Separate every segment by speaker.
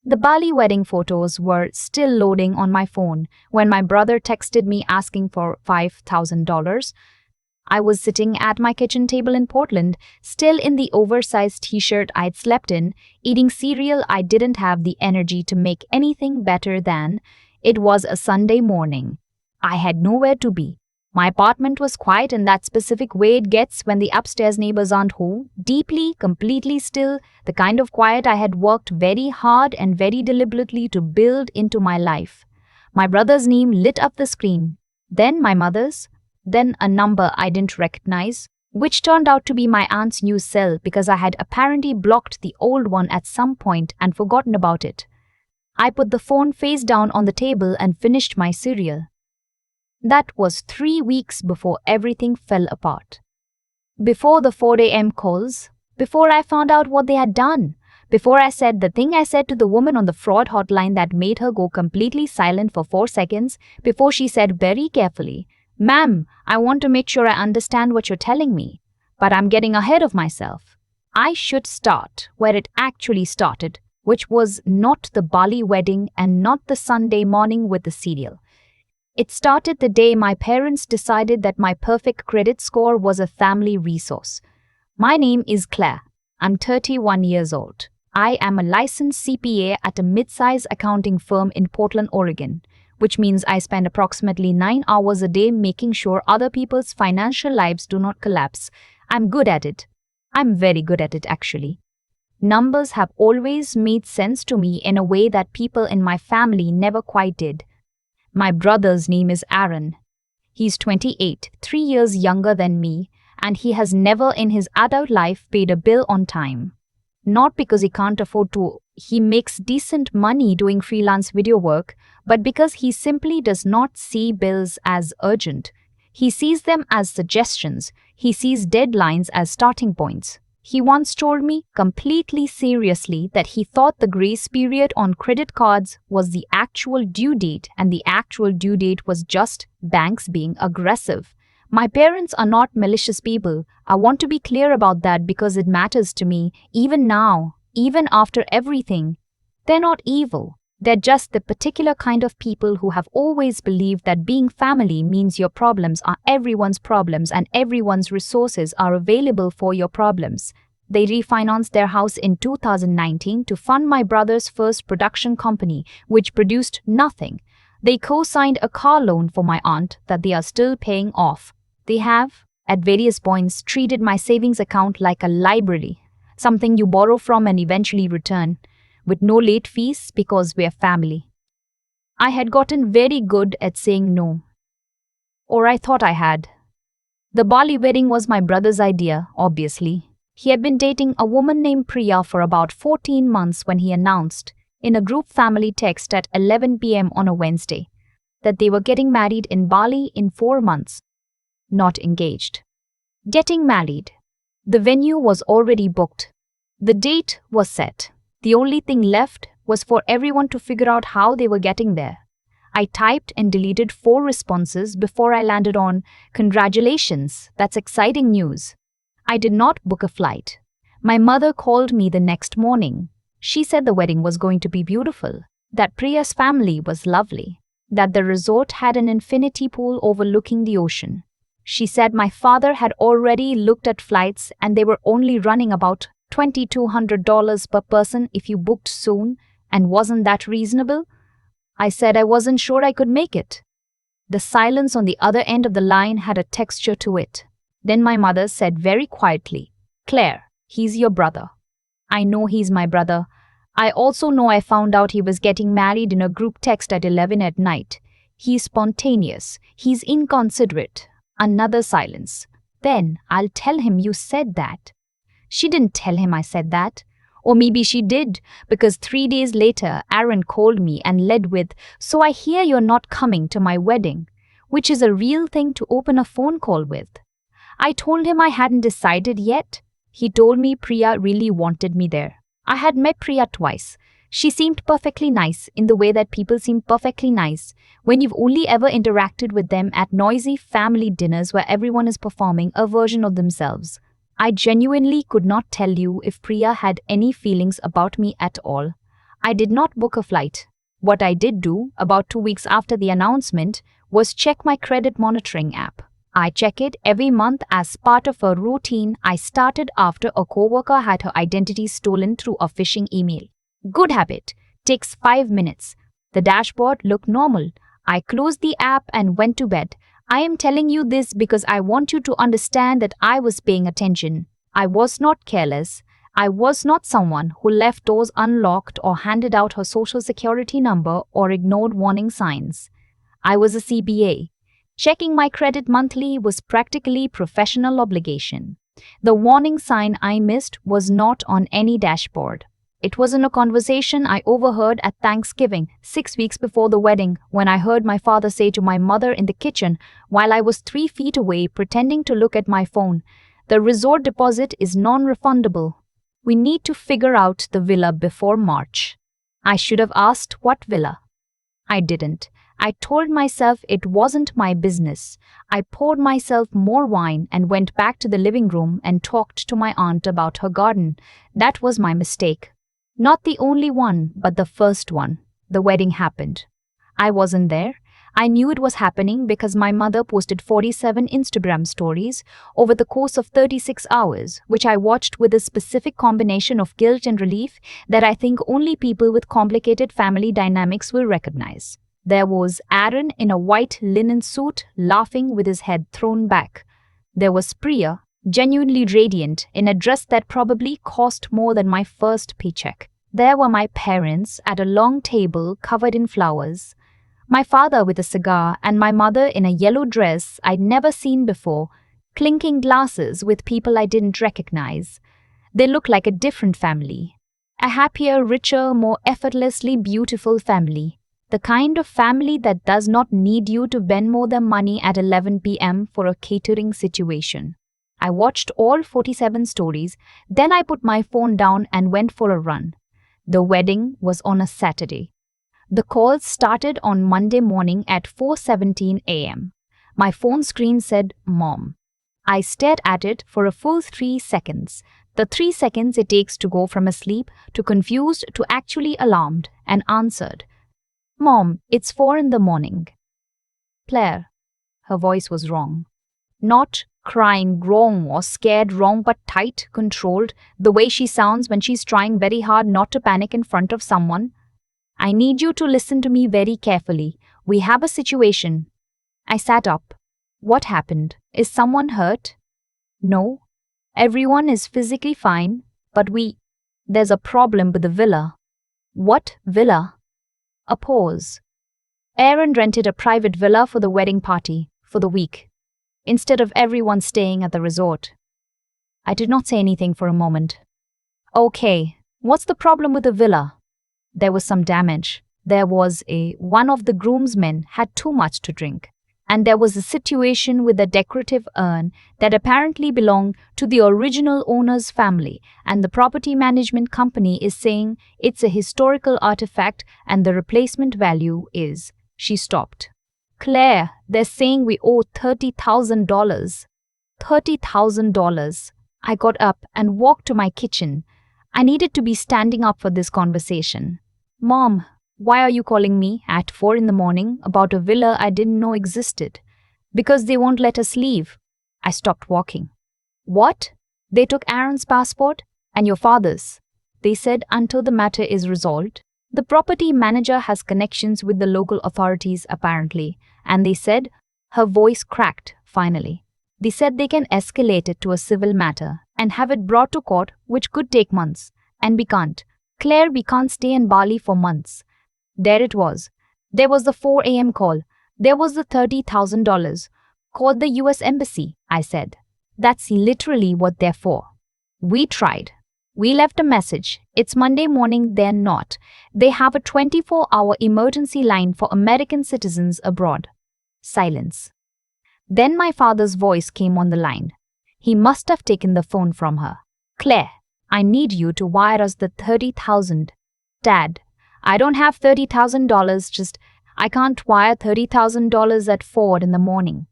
Speaker 1: The Bali wedding photos were still loading on my phone when my brother texted me asking for $5,000. I was sitting at my kitchen table in Portland, still in the oversized t-shirt I'd slept in, eating cereal I didn't have the energy to make anything better than. It was a Sunday morning. I had nowhere to be. My apartment was quiet in that specific way it gets when the upstairs neighbors aren't home, deeply, completely still, the kind of quiet I had worked very hard and very deliberately to build into my life. My brother's name lit up the screen, then my mother's, then a number I didn't recognize, which turned out to be my aunt's new cell because I had apparently blocked the old one at some point and forgotten about it. I put the phone face down on the table and finished my cereal. That was 3 weeks before everything fell apart. Before the 4 a.m. calls, before I found out what they had done, before I said the thing I said to the woman on the fraud hotline that made her go completely silent for 4 seconds, before she said very carefully, "Ma'am, I want to make sure I understand what you're telling me, but I'm getting ahead of myself. I should start where it actually started, which was not the Bali wedding and not the Sunday morning with the cereal. It started the day my parents decided that my perfect credit score was a family resource. My name is Claire. I'm 31 years old. I am a licensed CPA at a mid-size accounting firm in Portland, Oregon, which means I spend approximately 9 hours a day making sure other people's financial lives do not collapse. I'm good at it. I'm very good at it, actually. Numbers have always made sense to me in a way that people in my family never quite did. My brother's name is Aaron. He's 28, 3 years younger than me, and he has never in his adult life paid a bill on time. Not because he can't afford to, he makes decent money doing freelance video work, but because he simply does not see bills as urgent. He sees them as suggestions. He sees deadlines as starting points. He once told me, completely seriously, that he thought the grace period on credit cards was the actual due date, and the actual due date was just banks being aggressive. My parents are not malicious people. I want to be clear about that because it matters to me, even now, even after everything. They're not evil. They're just the particular kind of people who have always believed that being family means your problems are everyone's problems and everyone's resources are available for your problems. They refinanced their house in 2019 to fund my brother's first production company, which produced nothing. They co-signed a car loan for my aunt that they are still paying off. They have, at various points, treated my savings account like a library, something you borrow from and eventually return, with no late fees because we're family. I had gotten very good at saying no. Or I thought I had. The Bali wedding was my brother's idea, obviously. He had been dating a woman named Priya for about 14 months when he announced, in a group family text at 11 p.m. on a Wednesday, that they were getting married in Bali in 4 months. Not engaged. Getting married. The venue was already booked. The date was set. The only thing left was for everyone to figure out how they were getting there. I typed and deleted 4 responses before I landed on, "Congratulations, that's exciting news." I did not book a flight. My mother called me the next morning. She said the wedding was going to be beautiful, that Priya's family was lovely, that the resort had an infinity pool overlooking the ocean. She said my father had already looked at flights and they were only running about $2,200 per person if you booked soon, and wasn't that reasonable? I said I wasn't sure I could make it. The silence on the other end of the line had a texture to it. Then my mother said very quietly, "Claire, he's your brother." I know he's my brother. I also know I found out he was getting married in a group text at 11 at night. He's spontaneous. He's inconsiderate. Another silence. Then I'll tell him you said that. She didn't tell him I said that. Or maybe she did, because 3 days later, Aaron called me and led with, "So I hear you're not coming to my wedding," which is a real thing to open a phone call with. I told him I hadn't decided yet. He told me Priya really wanted me there. I had met Priya twice. She seemed perfectly nice in the way that people seem perfectly nice when you've only ever interacted with them at noisy family dinners where everyone is performing a version of themselves. I genuinely could not tell you if Priya had any feelings about me at all. I did not book a flight. What I did do, about 2 weeks after the announcement, was check my credit monitoring app. I check it every month as part of a routine I started after a coworker had her identity stolen through a phishing email. Good habit. Takes 5 minutes. The dashboard looked normal. I closed the app and went to bed. I am telling you this because I want you to understand that I was paying attention. I was not careless. I was not someone who left doors unlocked or handed out her social security number or ignored warning signs. I was a CBA. Checking my credit monthly was practically professional obligation. The warning sign I missed was not on any dashboard. It was in a conversation I overheard at Thanksgiving, 6 weeks before the wedding, when I heard my father say to my mother in the kitchen while I was 3 feet away pretending to look at my phone, "The resort deposit is non-refundable. We need to figure out the villa before March." I should have asked what villa. I didn't. I told myself it wasn't my business. I poured myself more wine and went back to the living room and talked to my aunt about her garden. That was my mistake. Not the only one, but the first one. The wedding happened. I wasn't there. I knew it was happening because my mother posted 47 Instagram stories over the course of 36 hours, which I watched with a specific combination of guilt and relief that I think only people with complicated family dynamics will recognize. There was Aaron in a white linen suit, laughing with his head thrown back. There was Priya, genuinely radiant, in a dress that probably cost more than my first paycheck. There were my parents at a long table covered in flowers. My father with a cigar and my mother in a yellow dress I'd never seen before, clinking glasses with people I didn't recognize. They looked like a different family. A happier, richer, more effortlessly beautiful family. The kind of family that does not need you to bend more than money at 11 p.m. for a catering situation. I watched all 47 stories, then I put my phone down and went for a run. The wedding was on a Saturday. The calls started on Monday morning at 4:17 a.m. My phone screen said, "Mom." I stared at it for a full 3 seconds. The 3 seconds it takes to go from asleep to confused to actually alarmed, and answered. "Mom, it's 4 in the morning." Claire. Her voice was wrong. Not crying wrong or scared wrong, but tight, controlled, the way she sounds when she's trying very hard not to panic in front of someone. "I need you to listen to me very carefully. We have a situation." I sat up. "What happened? Is someone hurt?" "No. Everyone is physically fine, but there's a problem with the villa." "What villa?" A pause. Aaron rented a private villa for the wedding party, for the week, instead of everyone staying at the resort. I did not say anything for a moment. "Okay, what's the problem with the villa?" "There was some damage. One of the groomsmen had too much to drink. And there was a situation with a decorative urn that apparently belonged to the original owner's family, and the property management company is saying it's a historical artifact and the replacement value is." She stopped. "Claire, they're saying we owe $30,000. $30,000. I got up and walked to my kitchen. I needed to be standing up for this conversation. "Mom, why are you calling me at 4 in the morning about a villa I didn't know existed?" "Because they won't let us leave." I stopped walking. "What? They took Aaron's passport? And your father's?" They said until the matter is resolved. The property manager has connections with the local authorities apparently, and they said, her voice cracked finally. They said they can escalate it to a civil matter and have it brought to court, which could take months. And we can't. Claire, we can't stay in Bali for months. There it was. There was the 4 a.m. call. There was the $30,000. "Called the US Embassy," I said. "That's literally what they're for." "We tried. We left a message. It's Monday morning, they're not. They have a 24-hour emergency line for American citizens abroad." Silence. Then my father's voice came on the line. He must have taken the phone from her. "Claire, I need you to wire us the $30,000. "Dad, I don't have $30,000, I can't wire $30,000 at 4 in the morning."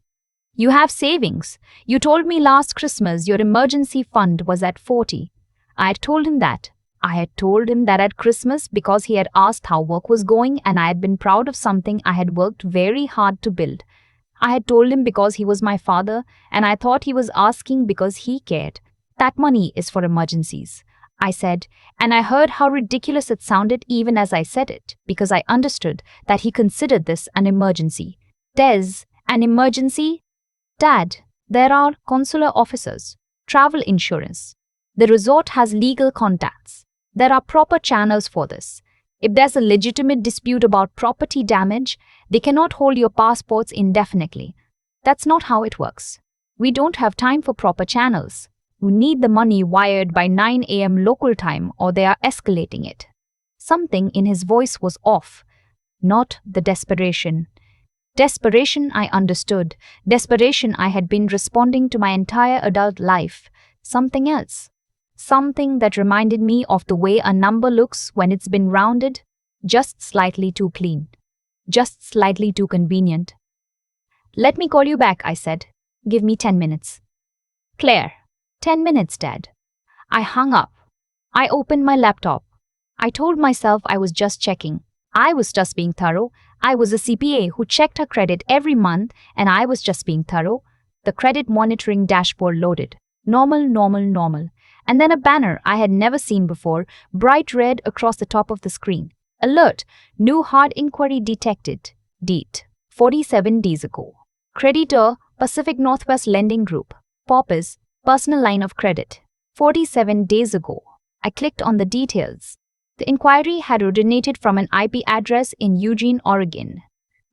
Speaker 1: "You have savings. You told me last Christmas your emergency fund was at 40. I told him that. I had told him that at Christmas because he had asked how work was going and I had been proud of something I had worked very hard to build. I had told him because he was my father and I thought he was asking because he cared. That money is for emergencies, I said, and I heard how ridiculous it sounded even as I said it because I understood that he considered this an emergency. Des, an emergency? Dad, there are consular officers, travel insurance. The resort has legal contacts. There are proper channels for this. If there's a legitimate dispute about property damage, they cannot hold your passports indefinitely. That's not how it works. We don't have time for proper channels. We need the money wired by 9 a.m. local time or they are escalating it. Something in his voice was off. Not the desperation. Desperation I understood. Desperation I had been responding to my entire adult life. Something else. Something that reminded me of the way a number looks when it's been rounded, just slightly too clean, just slightly too convenient. Let me call you back, I said. Give me 10 minutes. Claire, 10 minutes, Dad. I hung up. I opened my laptop. I told myself I was just checking. I was just being thorough. I was a CPA who checked her credit every month and I was just being thorough. The credit monitoring dashboard loaded. Normal, normal, normal. And then a banner I had never seen before, bright red across the top of the screen. Alert! New hard inquiry detected. Date: 47 days ago. Creditor: Pacific Northwest Lending Group. Purpose: personal line of credit. 47 days ago. I clicked on the details. The inquiry had originated from an IP address in Eugene, Oregon.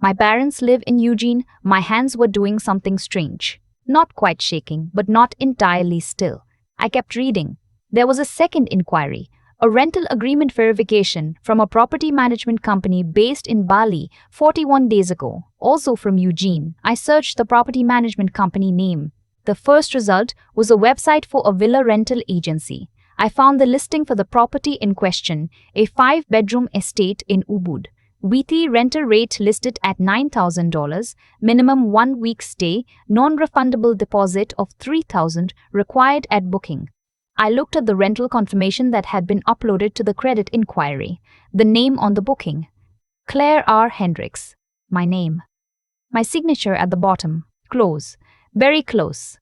Speaker 1: My parents live in Eugene. My hands were doing something strange. Not quite shaking, but not entirely still. I kept reading. There was a second inquiry, a rental agreement verification from a property management company based in Bali 41 days ago, also from Eugene. I searched the property management company name. The first result was a website for a villa rental agency. I found the listing for the property in question, a 5-bedroom estate in Ubud. Weekly rental rate listed at $9,000, minimum 1-week stay, non-refundable deposit of $3,000 required at booking. I looked at the rental confirmation that had been uploaded to the credit inquiry. The name on the booking: Claire R. Hendricks. My name. My signature at the bottom. Close. Very close.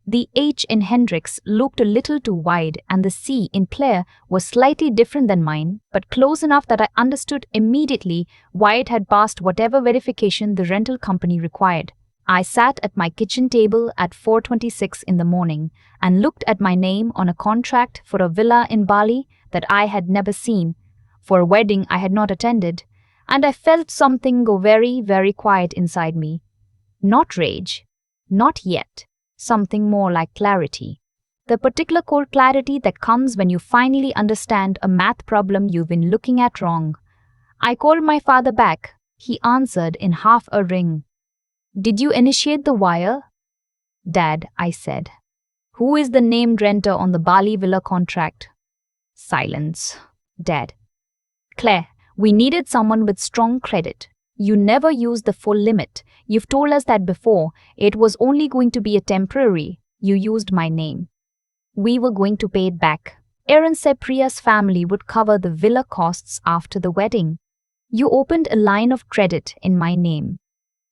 Speaker 1: The H in Hendricks looked a little too wide and the C in Claire was slightly different than mine, but close enough that I understood immediately why it had passed whatever verification the rental company required. I sat at my kitchen table at 4:26 in the morning and looked at my name on a contract for a villa in Bali that I had never seen, for a wedding I had not attended, and I felt something go very, very quiet inside me. Not rage. Not yet. Something more like clarity. The particular cold clarity that comes when you finally understand a math problem you've been looking at wrong. I called my father back. He answered in half a ring. Did you initiate the wire? Dad, I said. Who is the named renter on the Bali villa contract? Silence. Dad. Claire, we needed someone with strong credit. You never used the full limit. You've told us that before. It was only going to be a temporary. You used my name. We were going to pay it back. Aaron said Priya's family would cover the villa costs after the wedding. You opened a line of credit in my name.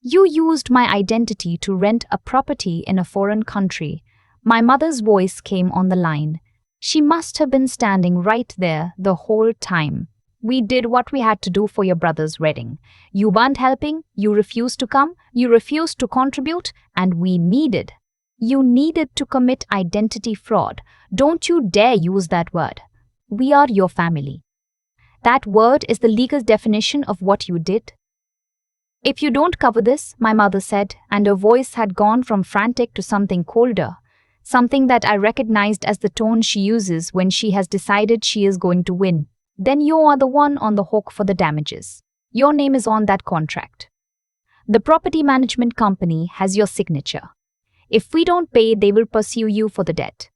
Speaker 1: You used my identity to rent a property in a foreign country. My mother's voice came on the line. She must have been standing right there the whole time. We did what we had to do for your brother's wedding. You weren't helping, you refused to come, you refused to contribute, and we needed. You needed to commit identity fraud. Don't you dare use that word. We are your family. That word is the legal definition of what you did. If you don't cover this, my mother said, and her voice had gone from frantic to something colder, something that I recognized as the tone she uses when she has decided she is going to win. Then you are the one on the hook for the damages. Your name is on that contract. The property management company has your signature. If we don't pay, they will pursue you for the debt.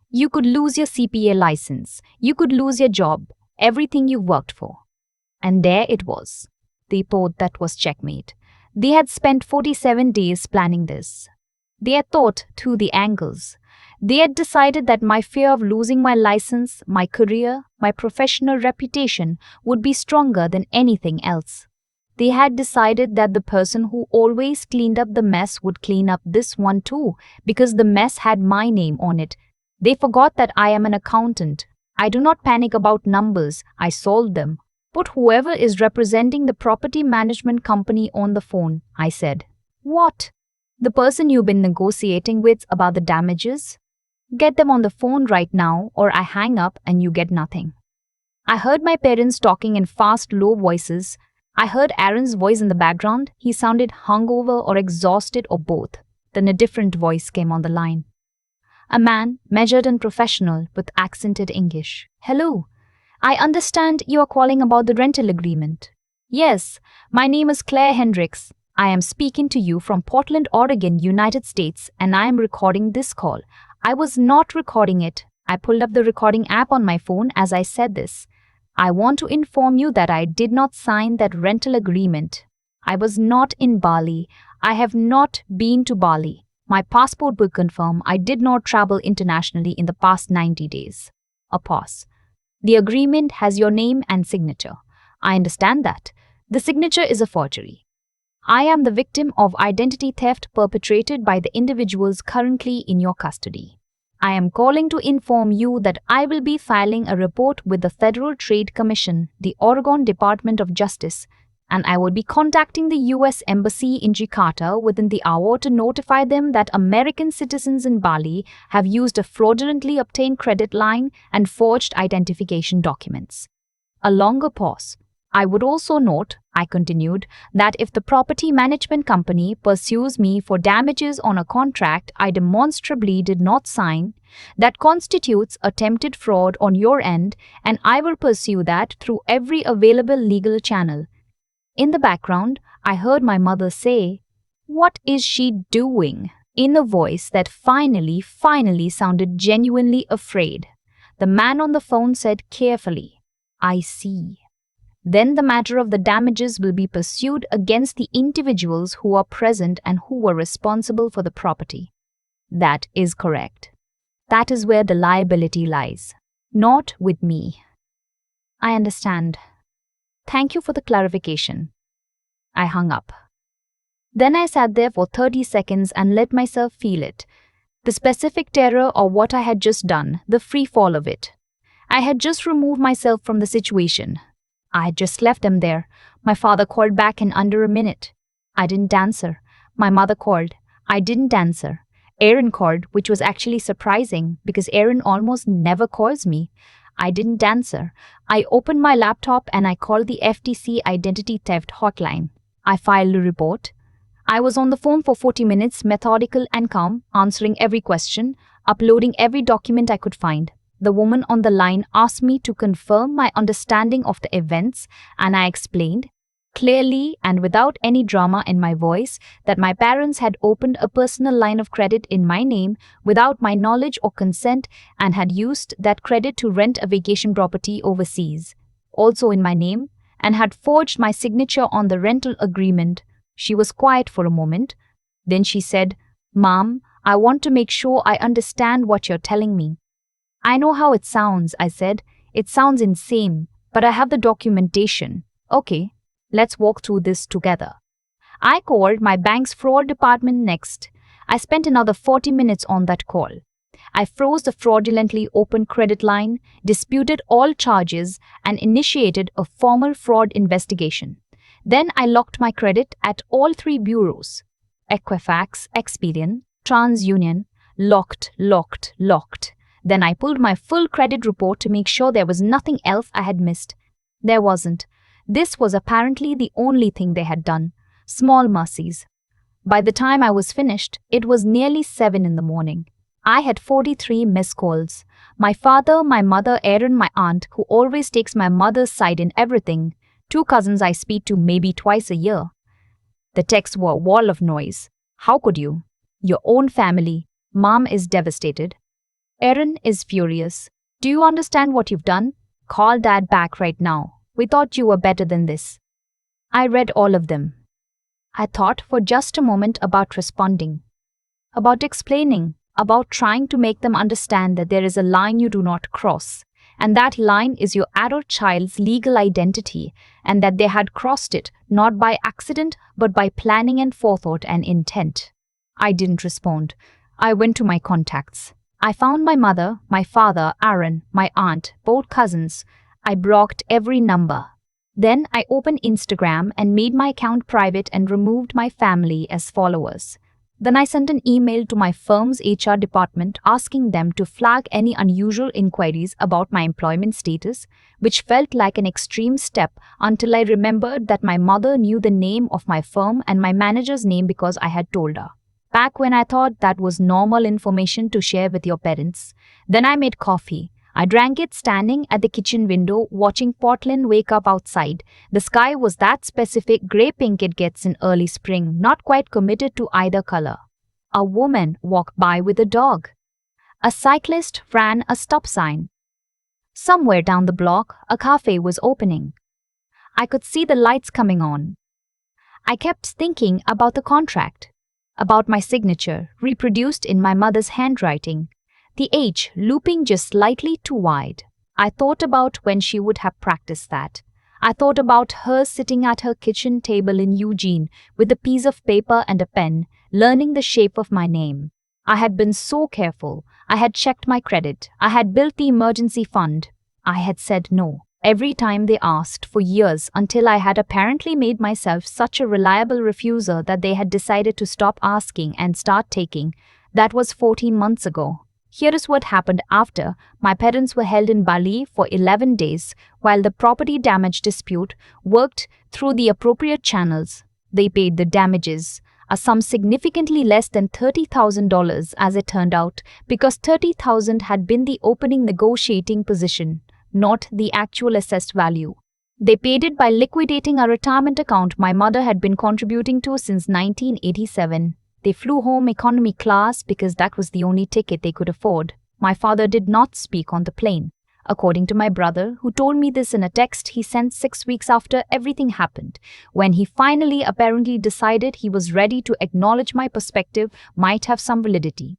Speaker 1: You could lose your CPA license. You could lose your job, everything you worked for. And there it was. They thought that was checkmate. They had spent 47 days planning this. They had thought through the angles. They had decided that my fear of losing my license, my career, my professional reputation would be stronger than anything else. They had decided that the person who always cleaned up the mess would clean up this one too, because the mess had my name on it. They forgot that I am an accountant. I do not panic about numbers, I solve them. Put whoever is representing the property management company on the phone, I said. What? The person you've been negotiating with about the damages? Get them on the phone right now, or I hang up and you get nothing. I heard my parents talking in fast, low voices. I heard Aaron's voice in the background. He sounded hungover or exhausted or both. Then a different voice came on the line. A man, measured and professional, with accented English. Hello. I understand you are calling about the rental agreement. Yes, my name is Claire Hendricks. I am speaking to you from Portland, Oregon, United States, and I am recording this call. I was not recording it. I pulled up the recording app on my phone as I said this. I want to inform you that I did not sign that rental agreement. I was not in Bali. I have not been to Bali. My passport will confirm I did not travel internationally in the past 90 days. A pause. The agreement has your name and signature. I understand that. The signature is a forgery. I am the victim of identity theft perpetrated by the individuals currently in your custody. I am calling to inform you that I will be filing a report with the Federal Trade Commission, the Oregon Department of Justice, and I will be contacting the U.S. Embassy in Jakarta within the hour to notify them that American citizens in Bali have used a fraudulently obtained credit line and forged identification documents. A longer pause. I would also note, I continued, that if the property management company pursues me for damages on a contract I demonstrably did not sign, that constitutes attempted fraud on your end, and I will pursue that through every available legal channel. In the background, I heard my mother say, "What is she doing?" in a voice that finally sounded genuinely afraid. The man on the phone said carefully, "I see. Then the matter of the damages will be pursued against the individuals who are present and who were responsible for the property." That is correct. That is where the liability lies. Not with me. I understand. Thank you for the clarification. I hung up. Then I sat there for 30 seconds and let myself feel it. The specific terror of what I had just done, the free fall of it. I had just removed myself from the situation. I had just left them there. My father called back in under a minute. I didn't answer. My mother called. I didn't answer. Aaron called, which was actually surprising because Aaron almost never calls me. I didn't answer. I opened my laptop and I called the FTC identity theft hotline. I filed a report. I was on the phone for 40 minutes, methodical and calm, answering every question, uploading every document I could find. The woman on the line asked me to confirm my understanding of the events, and I explained, clearly and without any drama in my voice, that my parents had opened a personal line of credit in my name without my knowledge or consent and had used that credit to rent a vacation property overseas, also in my name, and had forged my signature on the rental agreement. She was quiet for a moment. Then she said, "Mom, I want to make sure I understand what you're telling me." "I know how it sounds," I said. "It sounds insane, but I have the documentation." "Okay, let's walk through this together." I called my bank's fraud department next. I spent another 40 minutes on that call. I froze the fraudulently opened credit line, disputed all charges, and initiated a formal fraud investigation. Then I locked my credit at all 3 bureaus. Equifax, Experian, TransUnion. Locked. Then I pulled my full credit report to make sure there was nothing else I had missed. There wasn't. This was apparently the only thing they had done. Small mercies. By the time I was finished, it was nearly 7 in the morning. I had 43 missed calls. My father, my mother, Aaron, my aunt, who always takes my mother's side in everything. 2 cousins I speak to maybe twice a year. The texts were a wall of noise. How could you? Your own family. Mom is devastated. Aaron is furious. "Do you understand what you've done? Call Dad back right now. We thought you were better than this." I read all of them. I thought for just a moment about responding, about explaining, about trying to make them understand that there is a line you do not cross, and that line is your adult child's legal identity, and that they had crossed it not by accident but by planning and forethought and intent. I didn't respond. I went to my contacts. I found my mother, my father, Aaron, my aunt, both cousins. I blocked every number. Then I opened Instagram and made my account private and removed my family as followers. Then I sent an email to my firm's HR department asking them to flag any unusual inquiries about my employment status, which felt like an extreme step until I remembered that my mother knew the name of my firm and my manager's name because I had told her. Back when I thought that was normal information to share with your parents. Then I made coffee. I drank it standing at the kitchen window watching Portland wake up outside. The sky was that specific grey pink it gets in early spring, not quite committed to either color. A woman walked by with a dog. A cyclist ran a stop sign. Somewhere down the block, a cafe was opening. I could see the lights coming on. I kept thinking about the contract, about my signature, reproduced in my mother's handwriting. The H looping just slightly too wide. I thought about when she would have practiced that. I thought about her sitting at her kitchen table in Eugene with a piece of paper and a pen, learning the shape of my name. I had been so careful. I had checked my credit. I had built the emergency fund. I had said no every time they asked for years until I had apparently made myself such a reliable refuser that they had decided to stop asking and start taking. That was 14 months ago. Here is what happened after. My parents were held in Bali for 11 days while the property damage dispute worked through the appropriate channels. They paid the damages, a sum significantly less than $30,000 as it turned out, because $30,000 had been the opening negotiating position, not the actual assessed value. They paid it by liquidating a retirement account my mother had been contributing to since 1987. They flew home economy class because that was the only ticket they could afford. My father did not speak on the plane. According to my brother, who told me this in a text he sent 6 weeks after everything happened, when he finally apparently decided he was ready to acknowledge my perspective might have some validity.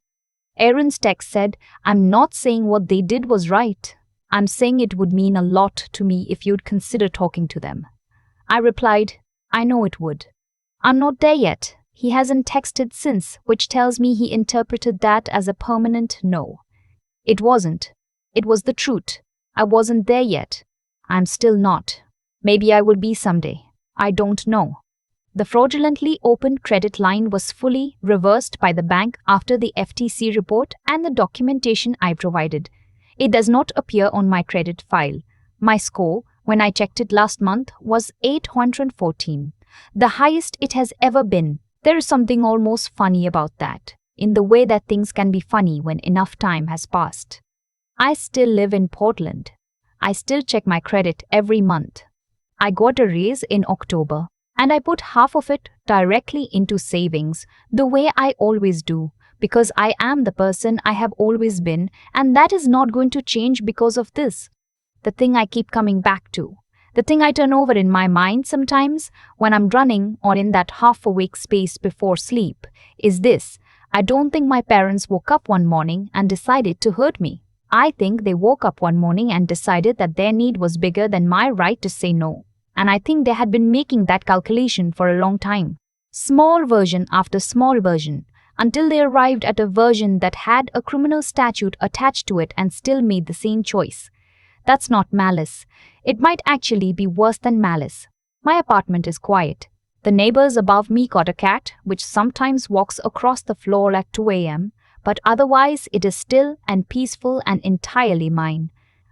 Speaker 1: Aaron's text said, "I'm not saying what they did was right. I'm saying it would mean a lot to me if you'd consider talking to them." I replied, "I know it would. I'm not there yet." He hasn't texted since, which tells me he interpreted that as a permanent no. It wasn't. It was the truth. I wasn't there yet. I'm still not. Maybe I will be someday. I don't know. The fraudulently opened credit line was fully reversed by the bank after the FTC report and the documentation I provided. It does not appear on my credit file. My score, when I checked it last month, was 814, the highest it has ever been. There is something almost funny about that, in the way that things can be funny when enough time has passed. I still live in Portland. I still check my credit every month. I got a raise in October, and I put half of it directly into savings, the way I always do, because I am the person I have always been, and that is not going to change because of this. The thing I keep coming back to. The thing I turn over in my mind sometimes when I'm running or in that half-awake space before sleep is this: I don't think my parents woke up one morning and decided to hurt me. I think they woke up one morning and decided that their need was bigger than my right to say no. And I think they had been making that calculation for a long time. Small version after small version, until they arrived at a version that had a criminal statute attached to it and still made the same choice. That's not malice. It might actually be worse than malice. My apartment is quiet. The neighbors above me got a cat, which sometimes walks across the floor at 2 a.m., but otherwise it is still and peaceful and entirely mine.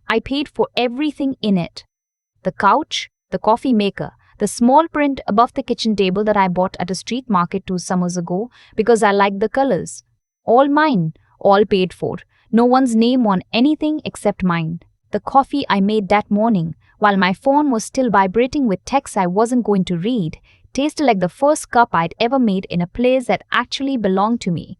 Speaker 1: I paid for everything in it. The couch, the coffee maker, the small print above the kitchen table that I bought at a street market 2 summers ago because I liked the colors. All mine, all paid for. No one's name on anything except mine. The coffee I made that morning, while my phone was still vibrating with texts I wasn't going to read, tasted like the first cup I'd ever made in a place that actually belonged to me.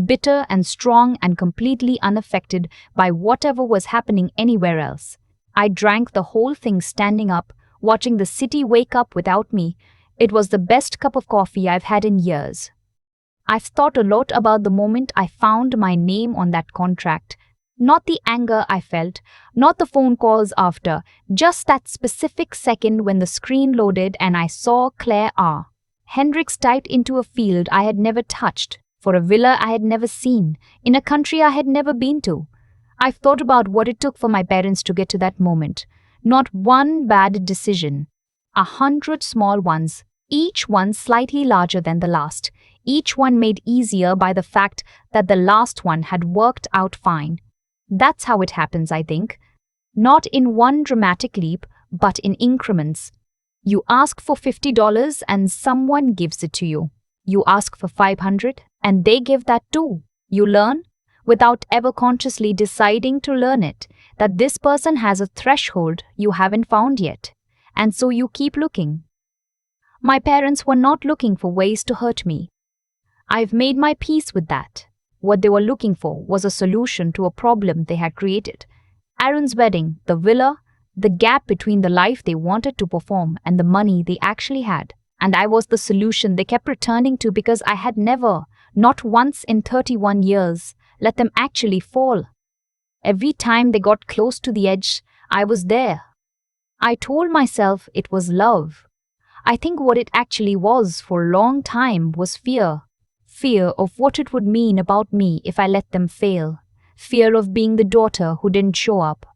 Speaker 1: Bitter and strong and completely unaffected by whatever was happening anywhere else. I drank the whole thing standing up, watching the city wake up without me. It was the best cup of coffee I've had in years. I've thought a lot about the moment I found my name on that contract. Not the anger I felt, not the phone calls after, just that specific second when the screen loaded and I saw Claire R. Hendricks typed into a field I had never touched, for a villa I had never seen, in a country I had never been to. I've thought about what it took for my parents to get to that moment. Not one bad decision. 100 small ones, each one slightly larger than the last, each one made easier by the fact that the last one had worked out fine. That's how it happens, I think. Not in one dramatic leap, but in increments. You ask for $50 and someone gives it to you. You ask for 500 and they give that too. You learn, without ever consciously deciding to learn it, that this person has a threshold you haven't found yet. And so you keep looking. My parents were not looking for ways to hurt me. I've made my peace with that. What they were looking for was a solution to a problem they had created. Aaron's wedding, the villa, the gap between the life they wanted to perform and the money they actually had. And I was the solution they kept returning to because I had never, not once in 31 years, let them actually fall. Every time they got close to the edge, I was there. I told myself it was love. I think what it actually was for a long time was fear. Fear of what it would mean about me if I let them fail. Fear of being the daughter who didn't show up.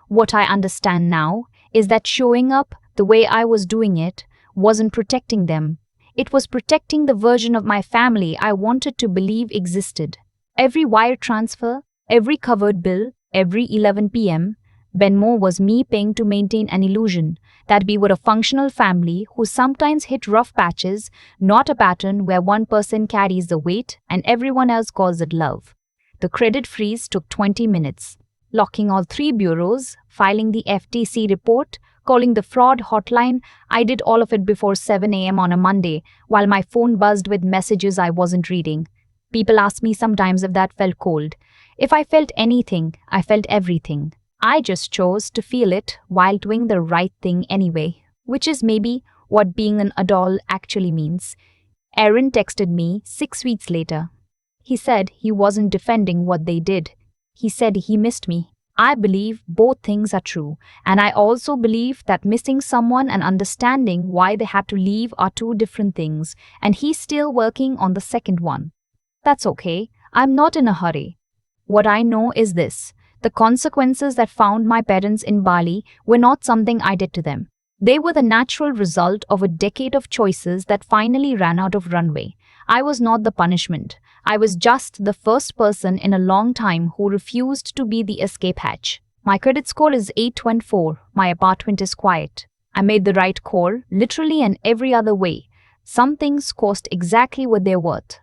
Speaker 1: What I understand now is that showing up the way I was doing it wasn't protecting them. It was protecting the version of my family I wanted to believe existed. Every wire transfer, every covered bill, every 11 p.m., Benmo was me paying to maintain an illusion that we were a functional family who sometimes hit rough patches, not a pattern where one person carries the weight and everyone else calls it love. The credit freeze took 20 minutes. Locking all 3 bureaus, filing the FTC report, calling the fraud hotline, I did all of it before 7 a.m. on a Monday, while my phone buzzed with messages I wasn't reading. People ask me sometimes if that felt cold. If I felt anything, I felt everything. I just chose to feel it while doing the right thing anyway, which is maybe what being an adult actually means. Aaron texted me 6 weeks later. He said he wasn't defending what they did. He said he missed me. I believe both things are true, and I also believe that missing someone and understanding why they had to leave are 2 different things, and he's still working on the second one. That's okay. I'm not in a hurry. What I know is this. The consequences that found my parents in Bali were not something I did to them. They were the natural result of a decade of choices that finally ran out of runway. I was not the punishment. I was just the first person in a long time who refused to be the escape hatch. My credit score is 824. My apartment is quiet. I made the right call, literally and every other way. Some things cost exactly what they're worth.